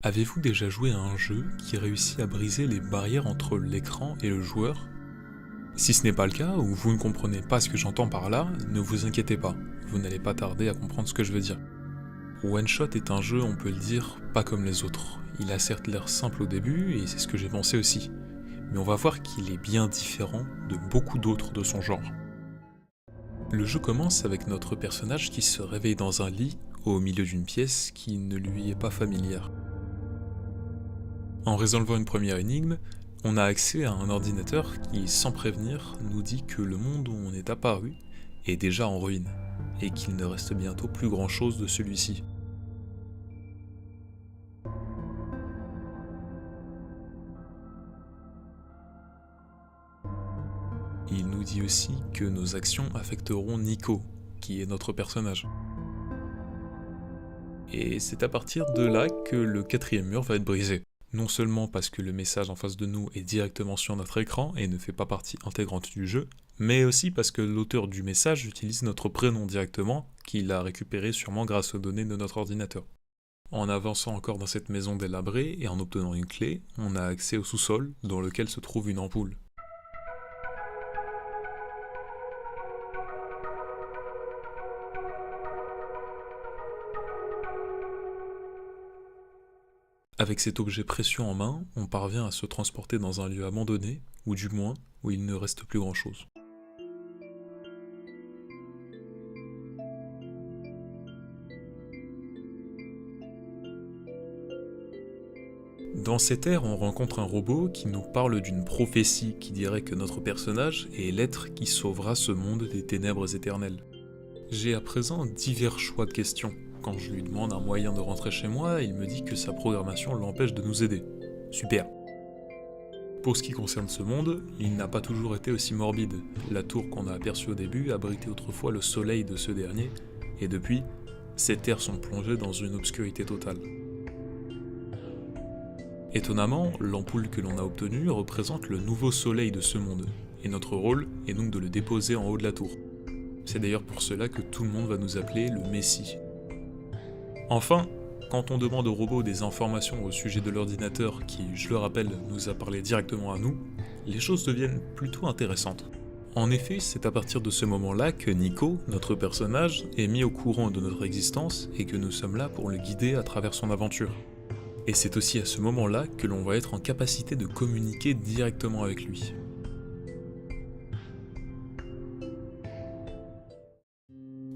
Avez-vous déjà joué à un jeu qui réussit à briser les barrières entre l'écran et le joueur? Si ce n'est pas le cas, ou vous ne comprenez pas ce que j'entends par là, ne vous inquiétez pas, vous n'allez pas tarder à comprendre ce que je veux dire. One Shot est un jeu, on peut le dire, pas comme les autres. Il a certes l'air simple au début, et c'est ce que j'ai pensé aussi, mais on va voir qu'il est bien différent de beaucoup d'autres de son genre. Le jeu commence avec notre personnage qui se réveille dans un lit, au milieu d'une pièce qui ne lui est pas familière. En résolvant une première énigme, on a accès à un ordinateur qui, sans prévenir, nous dit que le monde où on est apparu est déjà en ruine, et qu'il ne reste bientôt plus grand chose de celui-ci. Il nous dit aussi que nos actions affecteront Nico, qui est notre personnage. Et c'est à partir de là que le quatrième mur va être brisé. Non seulement parce que le message en face de nous est directement sur notre écran et ne fait pas partie intégrante du jeu, mais aussi parce que l'auteur du message utilise notre prénom directement, qu'il a récupéré sûrement grâce aux données de notre ordinateur. En avançant encore dans cette maison délabrée et en obtenant une clé, on a accès au sous-sol dans lequel se trouve une ampoule. Avec cet objet précieux en main, on parvient à se transporter dans un lieu abandonné, ou du moins, où il ne reste plus grand-chose. Dans cette ère, on rencontre un robot qui nous parle d'une prophétie qui dirait que notre personnage est l'être qui sauvera ce monde des ténèbres éternelles. J'ai à présent divers choix de questions. Quand je lui demande un moyen de rentrer chez moi, il me dit que sa programmation l'empêche de nous aider. Super. Pour ce qui concerne ce monde, il n'a pas toujours été aussi morbide. La tour qu'on a aperçue au début abritait autrefois le soleil de ce dernier, et depuis, ces terres sont plongées dans une obscurité totale. Étonnamment, l'ampoule que l'on a obtenue représente le nouveau soleil de ce monde, et notre rôle est donc de le déposer en haut de la tour. C'est d'ailleurs pour cela que tout le monde va nous appeler le Messie. Enfin, quand on demande au robot des informations au sujet de l'ordinateur qui, je le rappelle, nous a parlé directement à nous, les choses deviennent plutôt intéressantes. En effet, c'est à partir de ce moment-là que Nico, notre personnage, est mis au courant de notre existence et que nous sommes là pour le guider à travers son aventure. Et c'est aussi à ce moment-là que l'on va être en capacité de communiquer directement avec lui.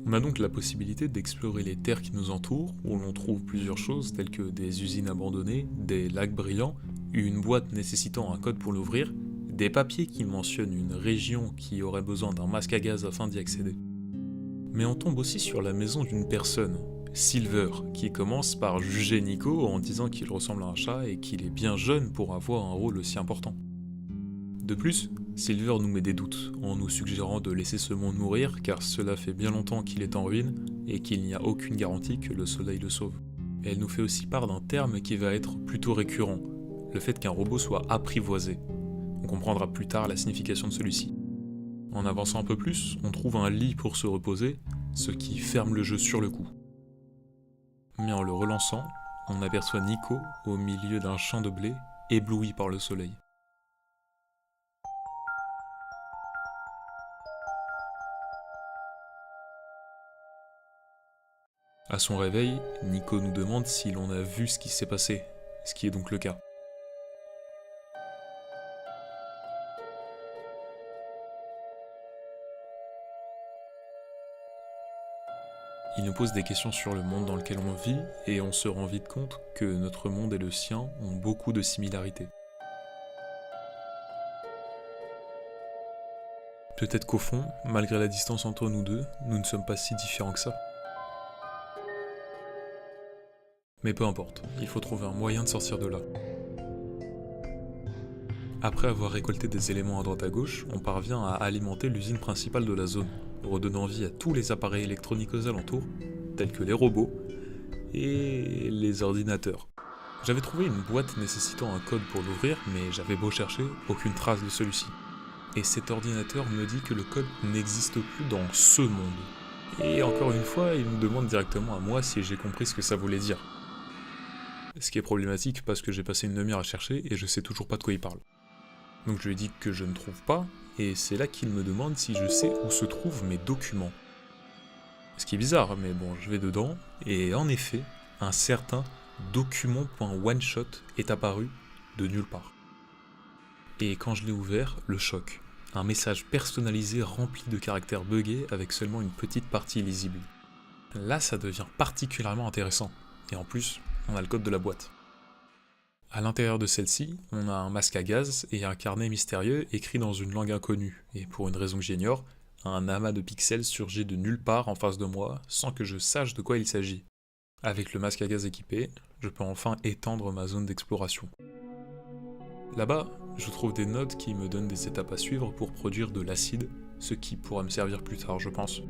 On a donc la possibilité d'explorer les terres qui nous entourent, où l'on trouve plusieurs choses telles que des usines abandonnées, des lacs brillants, une boîte nécessitant un code pour l'ouvrir, des papiers qui mentionnent une région qui aurait besoin d'un masque à gaz afin d'y accéder. Mais on tombe aussi sur la maison d'une personne, Silver, qui commence par juger Nico en disant qu'il ressemble à un chat et qu'il est bien jeune pour avoir un rôle aussi important. De plus, Silver nous met des doutes, en nous suggérant de laisser ce monde mourir car cela fait bien longtemps qu'il est en ruine et qu'il n'y a aucune garantie que le soleil le sauve. Elle nous fait aussi part d'un terme qui va être plutôt récurrent, le fait qu'un robot soit apprivoisé. On comprendra plus tard la signification de celui-ci. En avançant un peu plus, on trouve un lit pour se reposer, ce qui ferme le jeu sur le coup. Mais en le relançant, on aperçoit Nico au milieu d'un champ de blé, ébloui par le soleil. À son réveil, Nico nous demande si l'on a vu ce qui s'est passé, ce qui est donc le cas. Il nous pose des questions sur le monde dans lequel on vit et on se rend vite compte que notre monde et le sien ont beaucoup de similarités. Peut-être qu'au fond, malgré la distance entre nous deux, nous ne sommes pas si différents que ça. Mais peu importe, il faut trouver un moyen de sortir de là. Après avoir récolté des éléments à droite à gauche, on parvient à alimenter l'usine principale de la zone, redonnant vie à tous les appareils électroniques aux alentours, tels que les robots et les ordinateurs. J'avais trouvé une boîte nécessitant un code pour l'ouvrir, mais j'avais beau chercher, aucune trace de celui-ci. Et cet ordinateur me dit que le code n'existe plus dans ce monde. Et encore une fois, il me demande directement à moi si j'ai compris ce que ça voulait dire. Ce qui est problématique parce que j'ai passé une demi-heure à chercher et je sais toujours pas de quoi il parle. Donc je lui dis que je ne trouve pas, et c'est là qu'il me demande si je sais où se trouvent mes documents. Ce qui est bizarre, mais bon, je vais dedans, et en effet, un certain document.oneshot est apparu de nulle part. Et quand je l'ai ouvert, le choc. Un message personnalisé rempli de caractères buggés avec seulement une petite partie lisible. Là, ça devient particulièrement intéressant, et en plus, on a le code de la boîte. À l'intérieur de celle-ci, on a un masque à gaz et un carnet mystérieux écrit dans une langue inconnue, et pour une raison que j'ignore, un amas de pixels surgit de nulle part en face de moi sans que je sache de quoi il s'agit. Avec le masque à gaz équipé, je peux enfin étendre ma zone d'exploration. Là-bas, je trouve des notes qui me donnent des étapes à suivre pour produire de l'acide, ce qui pourra me servir plus tard, je pense.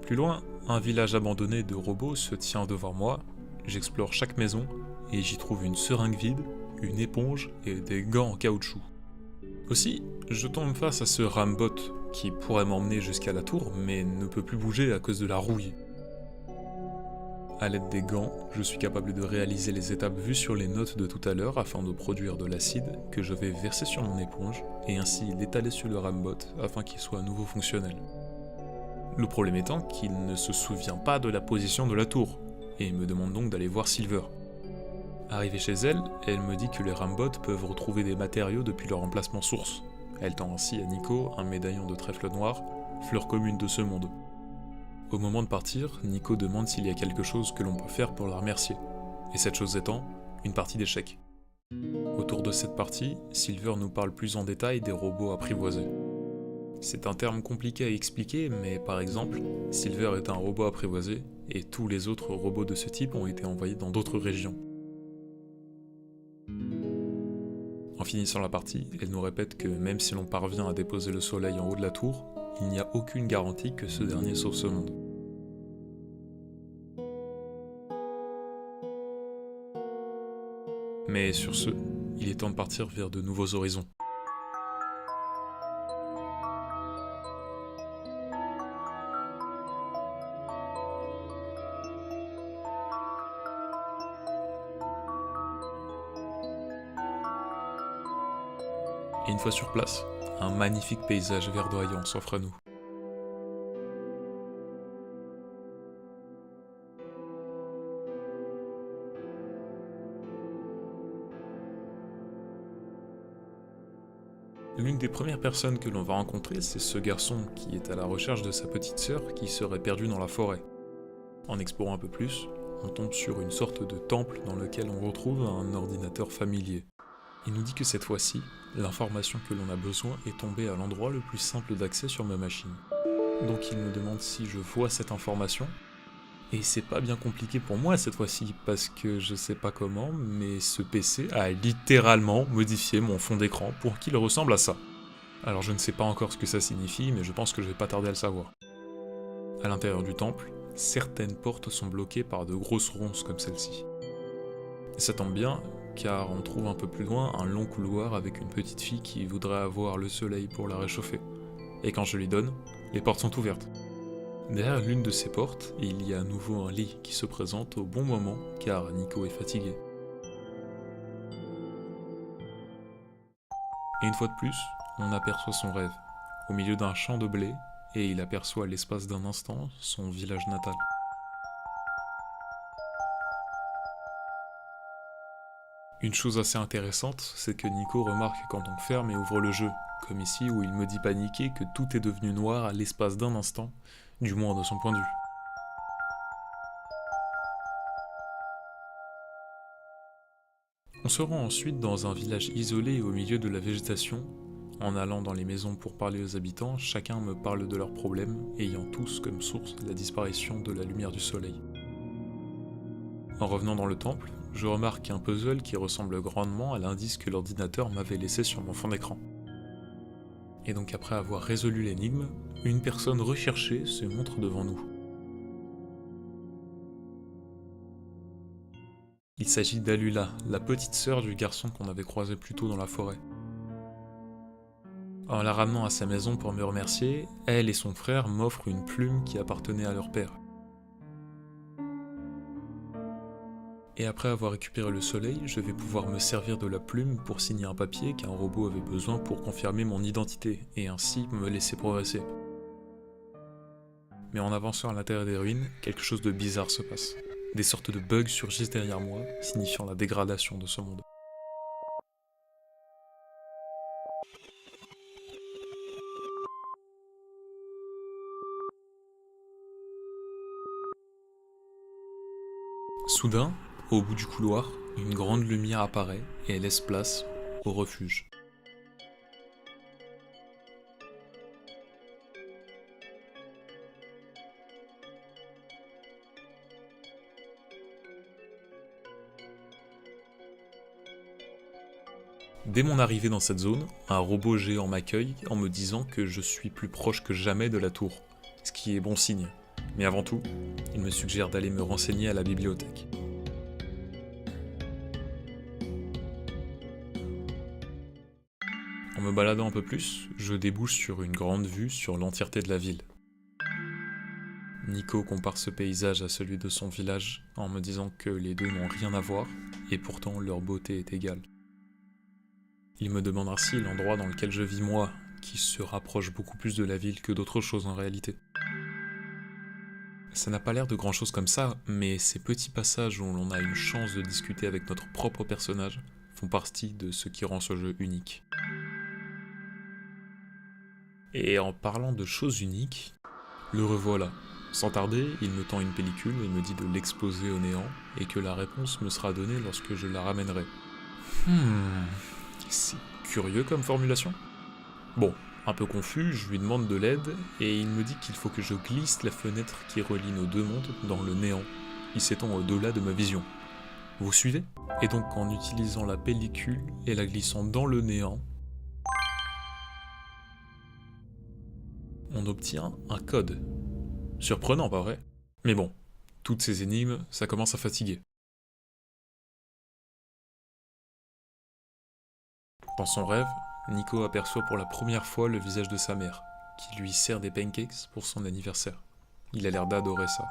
Plus loin, un village abandonné de robots se tient devant moi, j'explore chaque maison, et j'y trouve une seringue vide, une éponge et des gants en caoutchouc. Aussi, je tombe face à ce Rambot, qui pourrait m'emmener jusqu'à la tour, mais ne peut plus bouger à cause de la rouille. A l'aide des gants, je suis capable de réaliser les étapes vues sur les notes de tout à l'heure afin de produire de l'acide que je vais verser sur mon éponge et ainsi l'étaler sur le Rambot afin qu'il soit à nouveau fonctionnel. Le problème étant qu'il ne se souvient pas de la position de la tour, et me demande donc d'aller voir Silver. Arrivée chez elle, elle me dit que les Rambots peuvent retrouver des matériaux depuis leur emplacement source. Elle tend ainsi à Nico un médaillon de trèfle noir, fleur commune de ce monde. Au moment de partir, Nico demande s'il y a quelque chose que l'on peut faire pour la remercier, et cette chose étant, une partie d'échecs. Autour de cette partie, Silver nous parle plus en détail des robots apprivoisés. C'est un terme compliqué à expliquer, mais par exemple, Silver est un robot apprivoisé, et tous les autres robots de ce type ont été envoyés dans d'autres régions. En finissant la partie, elle nous répète que même si l'on parvient à déposer le soleil en haut de la tour, il n'y a aucune garantie que ce dernier sauve ce monde. Mais sur ce, il est temps de partir vers de nouveaux horizons. Et une fois sur place, un magnifique paysage verdoyant s'offre à nous. L'une des premières personnes que l'on va rencontrer, c'est ce garçon qui est à la recherche de sa petite sœur qui serait perdue dans la forêt. En explorant un peu plus, on tombe sur une sorte de temple dans lequel on retrouve un ordinateur familier. Il nous dit que cette fois-ci, l'information que l'on a besoin est tombée à l'endroit le plus simple d'accès sur ma machine. Donc il me demande si je vois cette information, et c'est pas bien compliqué pour moi cette fois-ci, parce que je sais pas comment, mais ce PC a littéralement modifié mon fond d'écran pour qu'il ressemble à ça. Alors je ne sais pas encore ce que ça signifie, mais je pense que je vais pas tarder à le savoir. À l'intérieur du temple, certaines portes sont bloquées par de grosses ronces comme celle-ci. Et ça tombe bien, car on trouve un peu plus loin un long couloir avec une petite fille qui voudrait avoir le soleil pour la réchauffer. Et quand je lui donne, les portes sont ouvertes. Derrière l'une de ces portes, il y a à nouveau un lit qui se présente au bon moment car Nico est fatigué. Et une fois de plus, on aperçoit son rêve, au milieu d'un champ de blé, et il aperçoit à l'espace d'un instant son village natal. Une chose assez intéressante, c'est que Nico remarque quand on ferme et ouvre le jeu, comme ici où il me dit paniqué que tout est devenu noir à l'espace d'un instant, du moins de son point de vue. On se rend ensuite dans un village isolé au milieu de la végétation. En allant dans les maisons pour parler aux habitants, chacun me parle de leurs problèmes, ayant tous comme source la disparition de la lumière du soleil. En revenant dans le temple, je remarque un puzzle qui ressemble grandement à l'indice que l'ordinateur m'avait laissé sur mon fond d'écran. Et donc après avoir résolu l'énigme, une personne recherchée se montre devant nous. Il s'agit d'Alula, la petite sœur du garçon qu'on avait croisé plus tôt dans la forêt. En la ramenant à sa maison pour me remercier, elle et son frère m'offrent une plume qui appartenait à leur père. Et après avoir récupéré le soleil, je vais pouvoir me servir de la plume pour signer un papier qu'un robot avait besoin pour confirmer mon identité, et ainsi me laisser progresser. Mais en avançant à l'intérieur des ruines, quelque chose de bizarre se passe. Des sortes de bugs surgissent derrière moi, signifiant la dégradation de ce monde. Soudain, au bout du couloir, une grande lumière apparaît et laisse place au refuge. Dès mon arrivée dans cette zone, un robot géant m'accueille en me disant que je suis plus proche que jamais de la tour, ce qui est bon signe. Mais avant tout, il me suggère d'aller me renseigner à la bibliothèque. En me baladant un peu plus, je débouche sur une grande vue sur l'entièreté de la ville. Nico compare ce paysage à celui de son village en me disant que les deux n'ont rien à voir et pourtant leur beauté est égale. Il me demande ainsi l'endroit dans lequel je vis moi, qui se rapproche beaucoup plus de la ville que d'autres choses en réalité. Ça n'a pas l'air de grand chose comme ça, mais ces petits passages où l'on a une chance de discuter avec notre propre personnage font partie de ce qui rend ce jeu unique. Et en parlant de choses uniques, le revoilà. Sans tarder, il me tend une pellicule et me dit de l'exploser au néant et que la réponse me sera donnée lorsque je la ramènerai. C'est curieux comme formulation. Bon, un peu confus, je lui demande de l'aide et il me dit qu'il faut que je glisse la fenêtre qui relie nos deux mondes dans le néant, qui s'étend au-delà de ma vision. Vous suivez? Et donc en utilisant la pellicule et la glissant dans le néant, on obtient un code. Surprenant, pas vrai? Mais bon, toutes ces énigmes, ça commence à fatiguer. Dans son rêve, Nico aperçoit pour la première fois le visage de sa mère, qui lui sert des pancakes pour son anniversaire. Il a l'air d'adorer ça.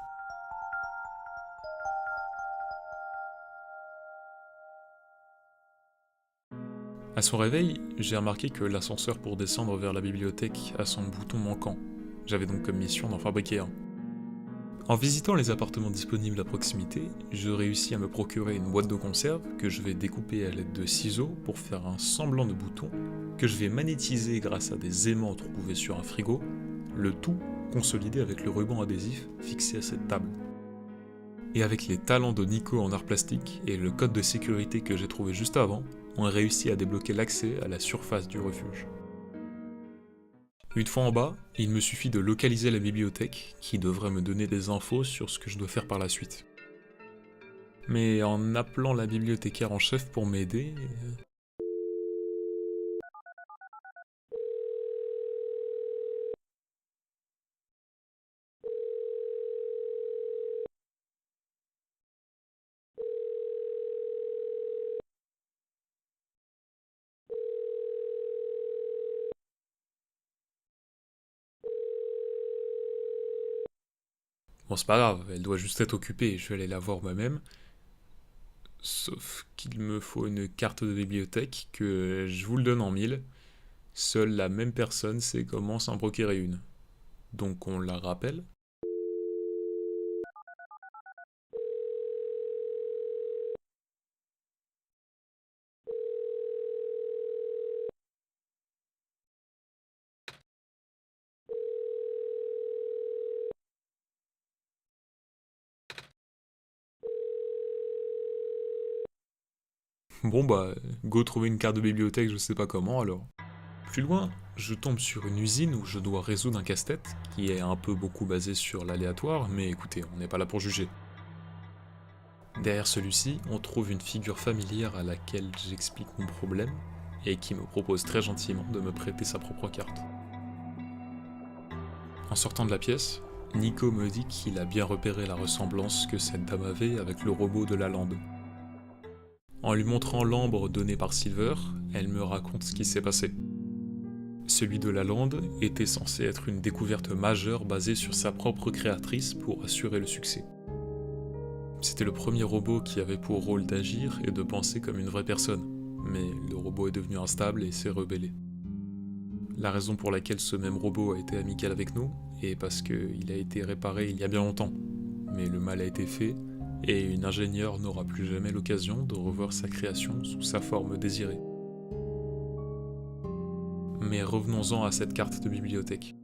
À son réveil, j'ai remarqué que l'ascenseur pour descendre vers la bibliothèque a son bouton manquant. J'avais donc comme mission d'en fabriquer un. En visitant les appartements disponibles à proximité, je réussis à me procurer une boîte de conserve que je vais découper à l'aide de ciseaux pour faire un semblant de bouton que je vais magnétiser grâce à des aimants trouvés sur un frigo, le tout consolidé avec le ruban adhésif fixé à cette table. Et avec les talents de Nico en art plastique et le code de sécurité que j'ai trouvé juste avant, on a réussi à débloquer l'accès à la surface du refuge. Une fois en bas, il me suffit de localiser la bibliothèque, qui devrait me donner des infos sur ce que je dois faire par la suite. Mais en appelant la bibliothécaire en chef pour m'aider... Bon, c'est pas grave, elle doit juste être occupée, je vais aller la voir moi-même. Sauf qu'il me faut une carte de bibliothèque que je vous le donne en mille. Seule la même personne sait comment s'en procurer une. Donc on la rappelle. Bon bah, go trouver une carte de bibliothèque, je sais pas comment alors. Plus loin, je tombe sur une usine où je dois résoudre un casse-tête, qui est un peu beaucoup basé sur l'aléatoire, mais écoutez, on n'est pas là pour juger. Derrière celui-ci, on trouve une figure familière à laquelle j'explique mon problème, et qui me propose très gentiment de me prêter sa propre carte. En sortant de la pièce, Nico me dit qu'il a bien repéré la ressemblance que cette dame avait avec le robot de la lande. En lui montrant l'ambre donné par Silver, elle me raconte ce qui s'est passé. Celui de la lande était censé être une découverte majeure basée sur sa propre créatrice pour assurer le succès. C'était le premier robot qui avait pour rôle d'agir et de penser comme une vraie personne, mais le robot est devenu instable et s'est rebellé. La raison pour laquelle ce même robot a été amical avec nous est parce qu'il a été réparé il y a bien longtemps, mais le mal a été fait et une ingénieure n'aura plus jamais l'occasion de revoir sa création sous sa forme désirée. Mais revenons-en à cette carte de bibliothèque.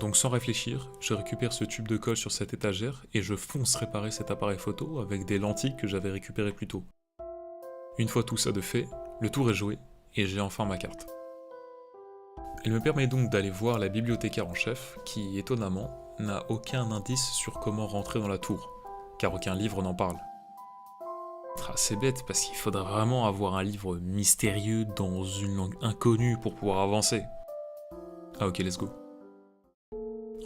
Donc sans réfléchir, je récupère ce tube de colle sur cette étagère et je fonce réparer cet appareil photo avec des lentilles que j'avais récupérées plus tôt. Une fois tout ça de fait, le tour est joué et j'ai enfin ma carte. Elle me permet donc d'aller voir la bibliothécaire en chef qui, étonnamment, n'a aucun indice sur comment rentrer dans la tour, car aucun livre n'en parle. C'est bête parce qu'il faudrait vraiment avoir un livre mystérieux dans une langue inconnue pour pouvoir avancer. Ah ok, let's go.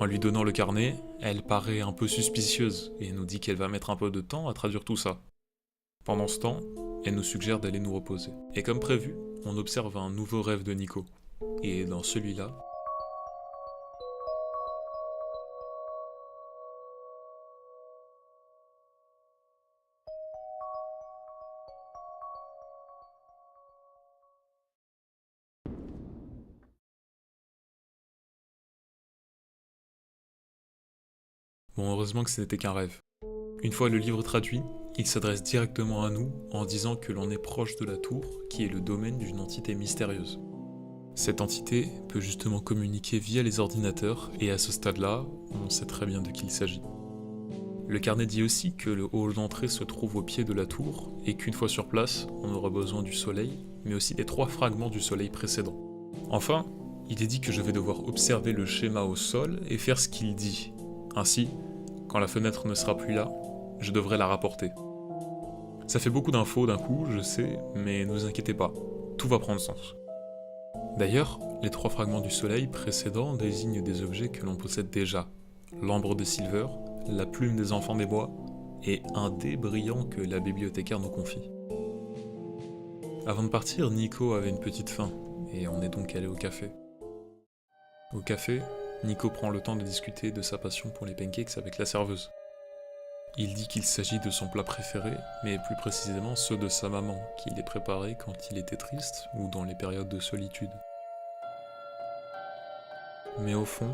En lui donnant le carnet, elle paraît un peu suspicieuse et nous dit qu'elle va mettre un peu de temps à traduire tout ça. Pendant ce temps, elle nous suggère d'aller nous reposer. Et comme prévu, on observe un nouveau rêve de Nico. Et dans celui-là, bon, heureusement que ce n'était qu'un rêve. Une fois le livre traduit, il s'adresse directement à nous en disant que l'on est proche de la tour, qui est le domaine d'une entité mystérieuse. Cette entité peut justement communiquer via les ordinateurs, et à ce stade-là, on sait très bien de qui il s'agit. Le carnet dit aussi que le hall d'entrée se trouve au pied de la tour, et qu'une fois sur place, on aura besoin du soleil, mais aussi des 3 fragments du soleil précédent. Enfin, il est dit que je vais devoir observer le schéma au sol et faire ce qu'il dit. Ainsi, quand la fenêtre ne sera plus là, je devrais la rapporter. Ça fait beaucoup d'infos d'un coup, je sais, mais ne vous inquiétez pas, tout va prendre sens. D'ailleurs, les 3 fragments du soleil précédents désignent des objets que l'on possède déjà. L'ambre de Silver, la plume des enfants des bois, et un dé brillant que la bibliothécaire nous confie. Avant de partir, Nico avait une petite faim, et on est donc allé au café. Au café, Nico prend le temps de discuter de sa passion pour les pancakes avec la serveuse. Il dit qu'il s'agit de son plat préféré, mais plus précisément ceux de sa maman, qui les préparait quand il était triste ou dans les périodes de solitude. Mais au fond,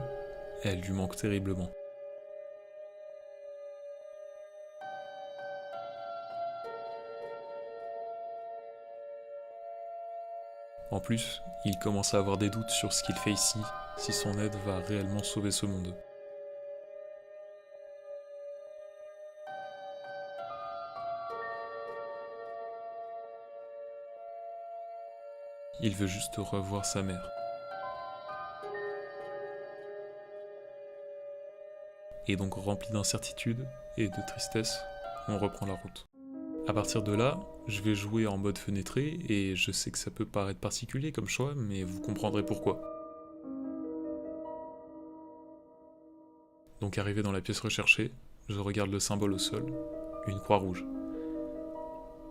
elle lui manque terriblement. En plus, il commence à avoir des doutes sur ce qu'il fait ici, si son aide va réellement sauver ce monde. Il veut juste revoir sa mère. Et donc rempli d'incertitude et de tristesse, on reprend la route. À partir de là, je vais jouer en mode fenêtré et je sais que ça peut paraître particulier comme choix, mais vous comprendrez pourquoi. Donc arrivé dans la pièce recherchée, je regarde le symbole au sol, une croix rouge.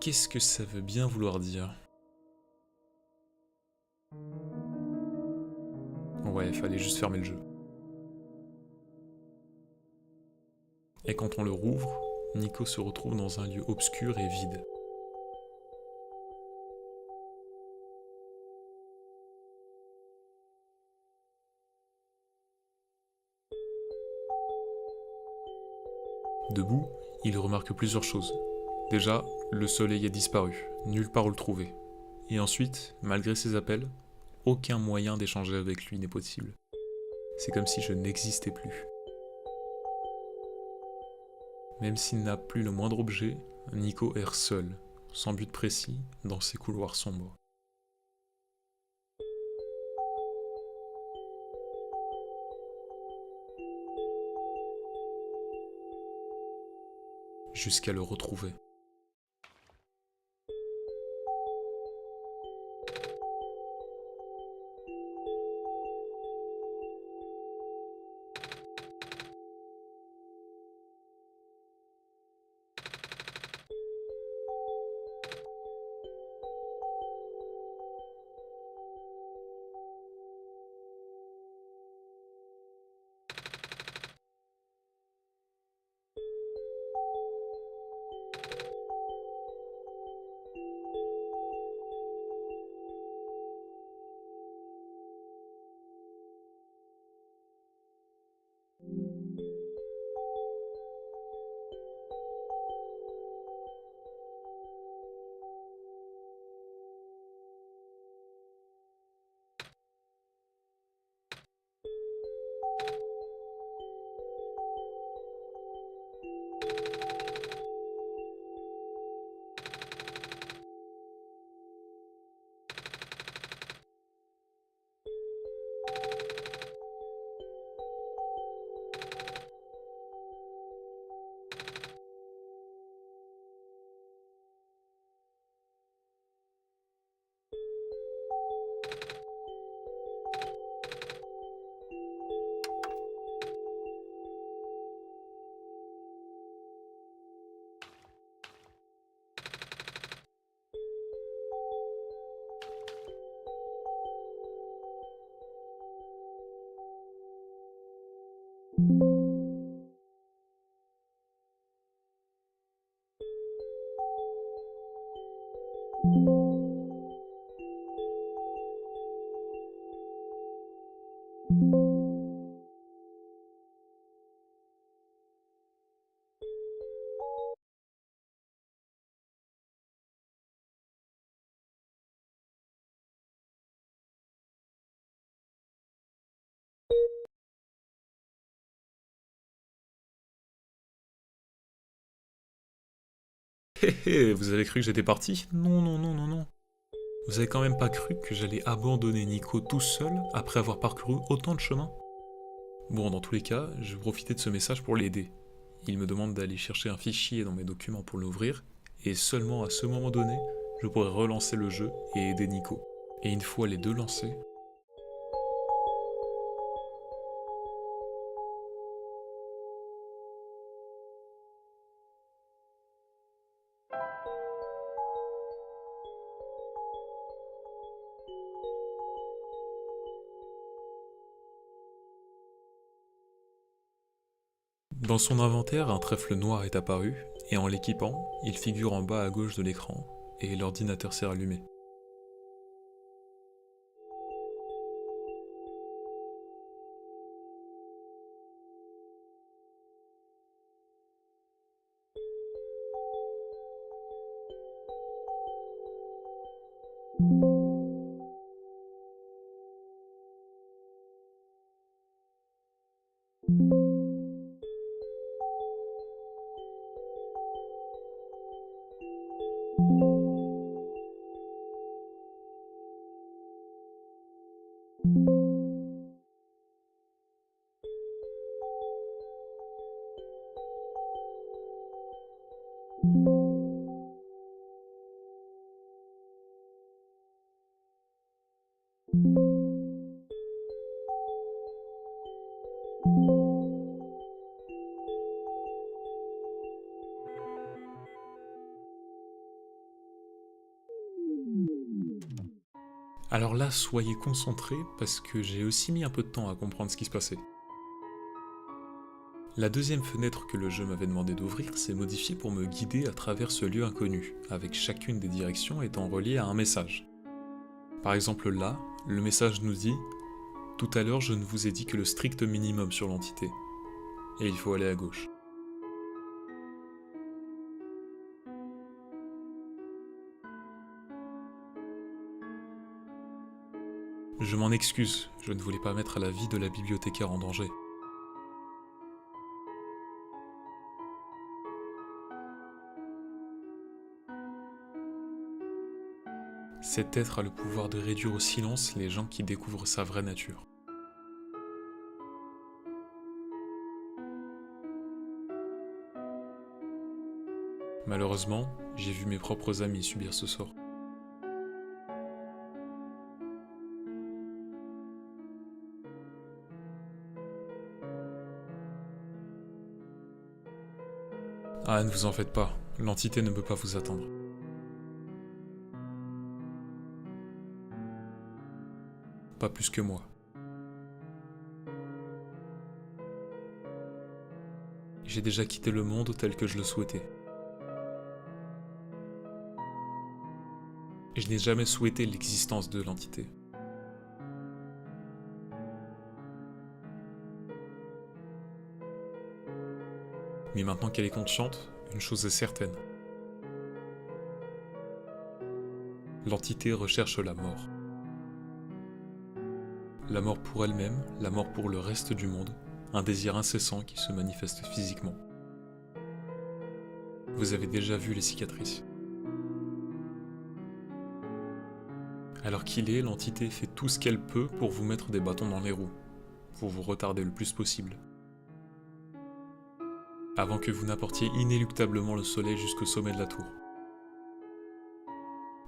Qu'est-ce que ça veut bien vouloir dire? Ouais, fallait juste fermer le jeu. Et quand on le rouvre, Nico se retrouve dans un lieu obscur et vide. Debout, il remarque plusieurs choses. Déjà, le soleil a disparu, nulle part où le trouver. Et ensuite, malgré ses appels, aucun moyen d'échanger avec lui n'est possible. C'est comme si je n'existais plus. Même s'il n'a plus le moindre objet, Nico erre seul, sans but précis, dans ces couloirs sombres. Jusqu'à le retrouver. Hé hé, vous avez cru que j'étais parti? Non, non, non, non, non. Vous avez quand même pas cru que j'allais abandonner Nico tout seul après avoir parcouru autant de chemin? Bon, dans tous les cas, je vais profiter de ce message pour l'aider. Il me demande d'aller chercher un fichier dans mes documents pour l'ouvrir, et seulement à ce moment donné, je pourrai relancer le jeu et aider Nico. Et une fois les deux lancés, dans son inventaire, un trèfle noir est apparu, et en l'équipant, il figure en bas à gauche de l'écran, et l'ordinateur s'est allumé. Alors là, soyez concentrés parce que j'ai aussi mis un peu de temps à comprendre ce qui se passait. La deuxième fenêtre que le jeu m'avait demandé d'ouvrir s'est modifiée pour me guider à travers ce lieu inconnu, avec chacune des directions étant reliée à un message. Par exemple là, le message nous dit « Tout à l'heure je ne vous ai dit que le strict minimum sur l'entité, et il faut aller à gauche ». Je m'en excuse, je ne voulais pas mettre la vie de la bibliothécaire en danger. Cet être a le pouvoir de réduire au silence les gens qui découvrent sa vraie nature. Malheureusement, j'ai vu mes propres amis subir ce sort. Ah, ne vous en faites pas, l'entité ne peut pas vous attendre. Pas plus que moi. J'ai déjà quitté le monde tel que je le souhaitais. Je n'ai jamais souhaité l'existence de l'entité. Mais maintenant qu'elle est consciente, une chose est certaine. L'entité recherche la mort. La mort pour elle-même, la mort pour le reste du monde, un désir incessant qui se manifeste physiquement. Vous avez déjà vu les cicatrices. Alors qu'il est, l'entité fait tout ce qu'elle peut pour vous mettre des bâtons dans les roues, pour vous retarder le plus possible. Avant que vous n'apportiez inéluctablement le soleil jusqu'au sommet de la tour.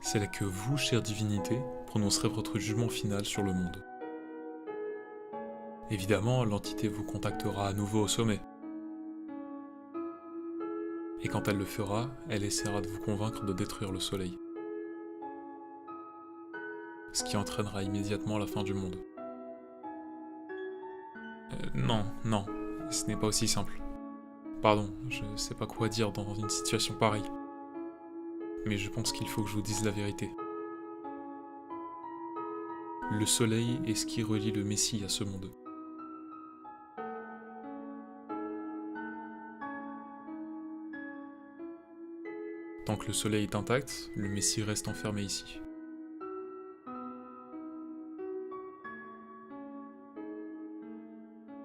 C'est là que vous, chère divinité, prononcerez votre jugement final sur le monde. Évidemment, l'entité vous contactera à nouveau au sommet. Et quand elle le fera, elle essaiera de vous convaincre de détruire le soleil. Ce qui entraînera immédiatement la fin du monde. Non, non, ce n'est pas aussi simple. Pardon, je sais pas quoi dire dans une situation pareille. mais je pense qu'il faut que je vous dise la vérité. Le soleil est ce qui relie le Messie à ce monde. Tant que le soleil est intact, le Messie reste enfermé ici.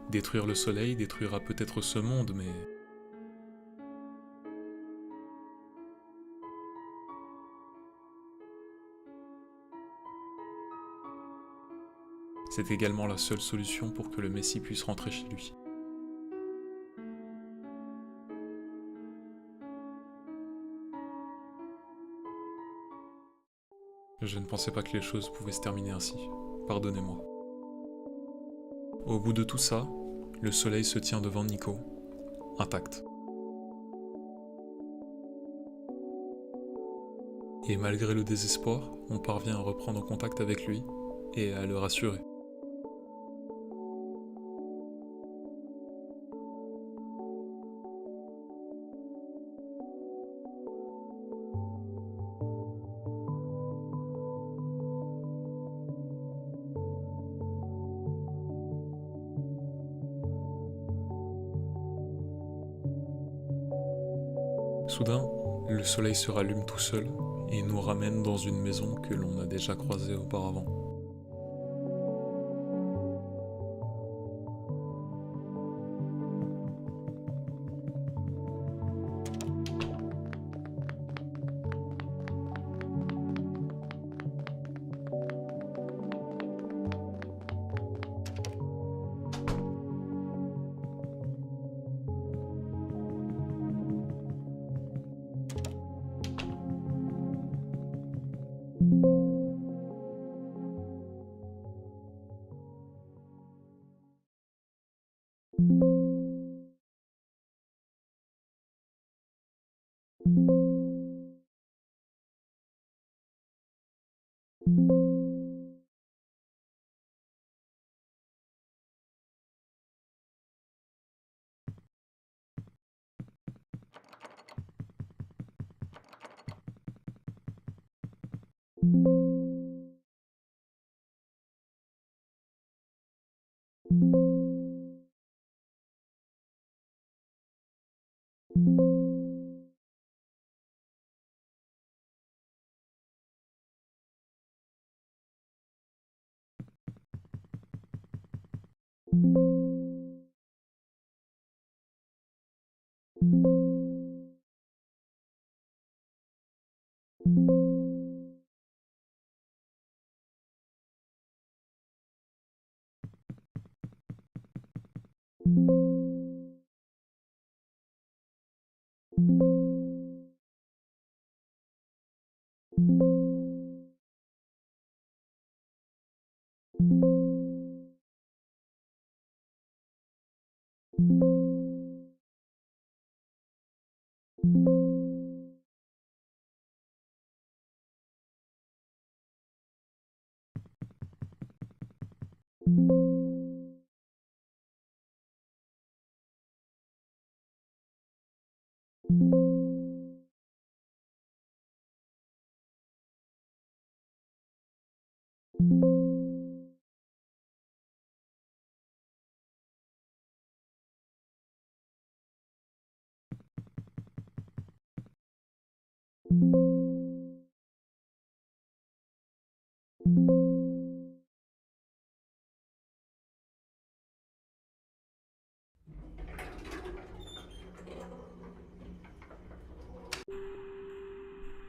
Détruire le soleil détruira peut-être ce monde, mais... c'est également la seule solution pour que le Messie puisse rentrer chez lui. Je ne pensais pas que les choses pouvaient se terminer ainsi. Pardonnez-moi. Au bout de tout ça, le soleil se tient devant Nico, intact. Et malgré le désespoir, on parvient à reprendre contact avec lui et à le rassurer. Soudain, le soleil se rallume tout seul et nous ramène dans une maison que l'on a déjà croisée auparavant.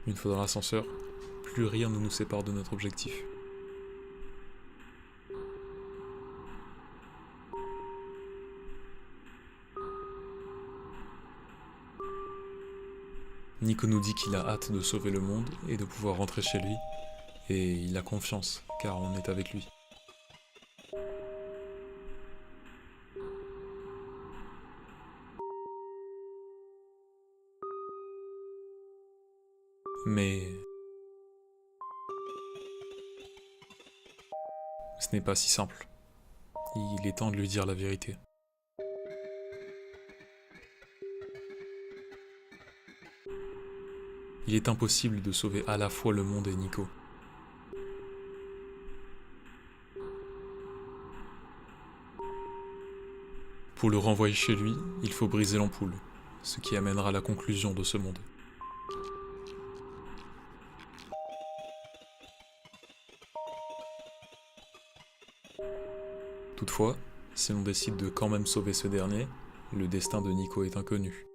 Une fois dans l'ascenseur, plus rien ne nous sépare de notre objectif. Nico nous dit qu'il a hâte de sauver le monde et de pouvoir rentrer chez lui, et il a confiance, car on est avec lui. Mais ce n'est pas si simple. Il est temps de lui dire la vérité. Il est impossible de sauver à la fois le monde et Nico. Pour le renvoyer chez lui, il faut briser l'ampoule, ce qui amènera à la conclusion de ce monde. Toutefois, si l'on décide de quand même sauver ce dernier, le destin de Nico est inconnu.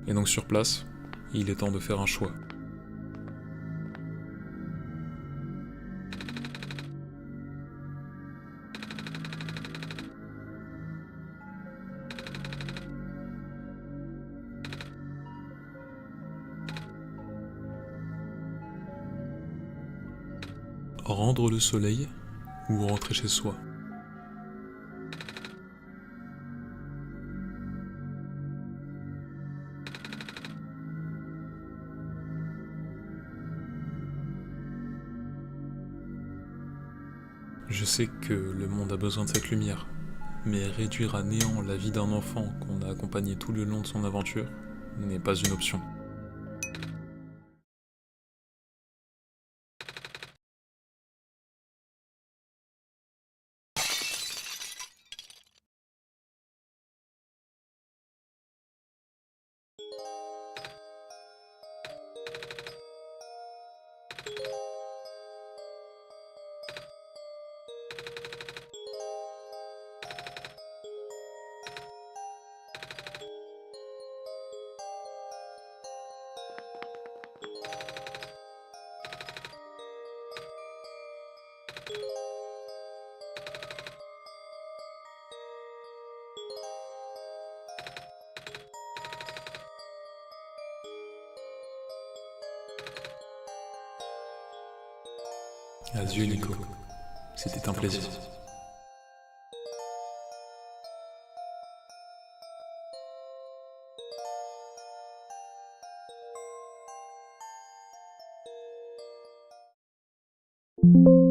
Et donc sur place, il est temps de faire un choix. Rendre le soleil ou rentrer chez soi. Je sais que le monde a besoin de cette lumière, mais réduire à néant la vie d'un enfant qu'on a accompagné tout le long de son aventure n'est pas une option. Adieu Nico, c'était un plaisir. Thank you.